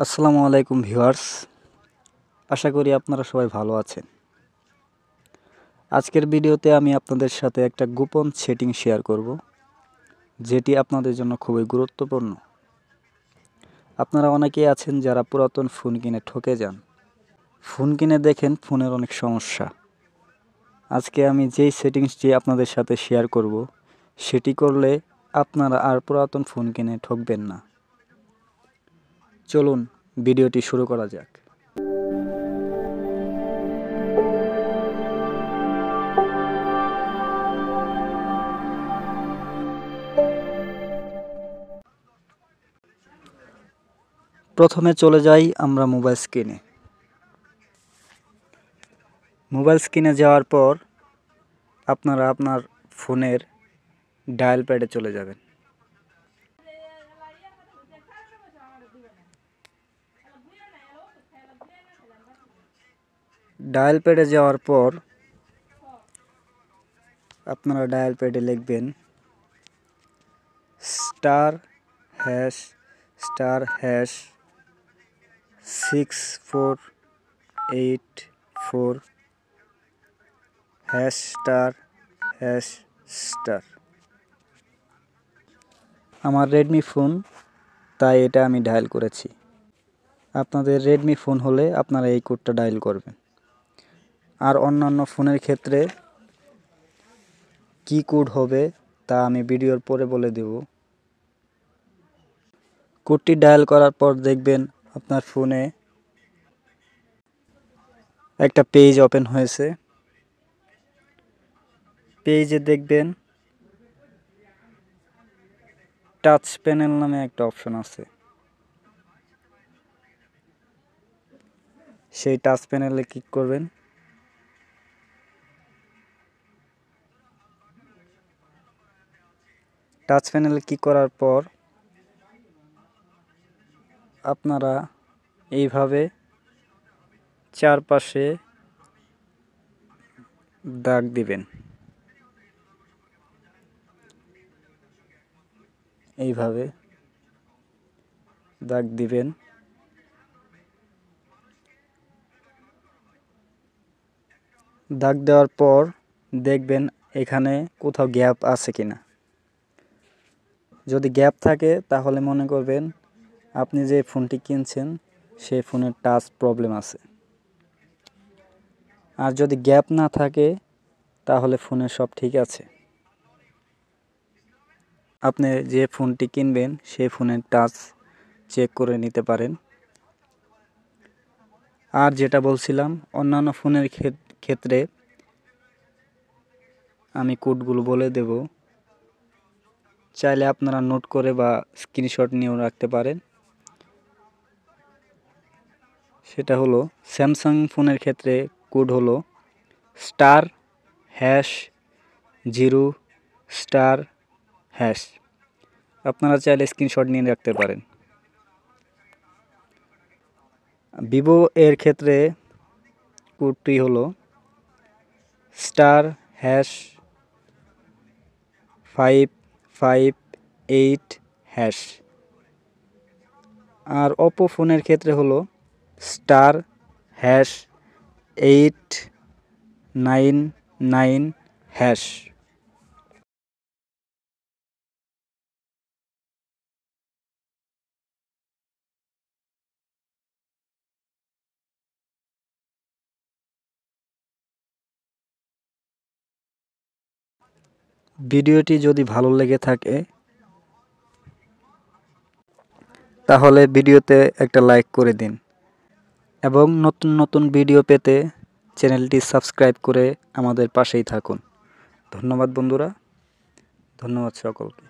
আসসালামু আলাইকুম ভিউয়ার্স, আশা করি আপনারা সবাই ভালো আছেন। আজকের ভিডিওতে আমি আপনাদের সাথে একটা গোপন সেটিং শেয়ার করব, যেটি আপনাদের জন্য খুবই গুরুত্বপূর্ণ। আপনারা অনেকেই আছেন যারা পুরাতন ফোন কিনে ঠকে যান। ফোন কিনে দেখেন ফোনের অনেক সমস্যা। আজকে আমি যেই সেটিংসটি আপনাদের সাথে শেয়ার করব, সেটি করলে আপনারা আর পুরাতন ফোন কিনে ঠকবেন না। চলুন ভিডিওটি শুরু করা যাক। প্রথমে চলে যাই আমরা মোবাইল স্ক্রিনে। মোবাইল স্ক্রিনে যাওয়ার পর আপনারা আপনার ফোনের ডায়াল প্যাডে চলে যাবেন। ডায়াল প্যাডে যাওয়ার পর আপনারা ডায়াল প্যাডে লিখবেন *#*684#*#*। আমার রেডমি ফোন, তাই এটা আমি ডায়াল করেছি। আপনাদের রেডমি ফোন হলে আপনারা এই কোডটা ডায়াল করবেন। আর অন্যান্য ফোনের ক্ষেত্রে কি কোড হবে তা আমি ভিডিওর পরে বলে দেব। কোডটি ডায়াল করার পর দেখবেন আপনার ফোনে একটা পেজ ওপেন হয়েছে। পেজে দেখবেন টাচ প্যানেল নামে একটা অপশন আছে। সেই টাচ প্যানেলে ক্লিক করবেন। টাচ প্যানেলে ক্লিক করার পর আপনারা এইভাবে চারপাশে দাগ দিবেন। এইভাবে দাগ দিবেন। দাগ দেওয়ার পর দেখবেন এখানে কোথাও গ্যাপ আছে কিনা। যদি গ্যাপ থাকে তাহলে মনে করবেন আপনি যে ফোনটি কিনছেন সেই ফোনের টাচ প্রবলেম আছে। আর যদি গ্যাপ না থাকে তাহলে ফোনের সব ঠিক আছে। আপনি যে ফোনটি কিনবেন সেই ফোনের টাচ চেক করে নিতে পারেন। আর যেটা বলছিলাম, অন্যান্য ফোনের ক্ষেত্রে আমি কোডগুলো বলে দেব, চাইলে আপনারা নোট করে বা স্ক্রিনশট নিয়েও রাখতে পারেন। সেটা হলো স্যামসাং ফোনের ক্ষেত্রে কোড হলো *0*#। আপনারা চাইলে স্ক্রিনশট নিয়ে রাখতে পারেন। ভিভো এর ক্ষেত্রে কোডটি হলো *558#। আর ওপো ফোনের ক্ষেত্রে হলো *899#। ভিডিওটি যদি ভালো লেগে থাকে তাহলে ভিডিওতে একটা লাইক করে দিন এবং নতুন নতুন ভিডিও পেতে চ্যানেলটি সাবস্ক্রাইব করে আমাদের পাশেই থাকুন। ধন্যবাদ বন্ধুরা, ধন্যবাদ সকলকে।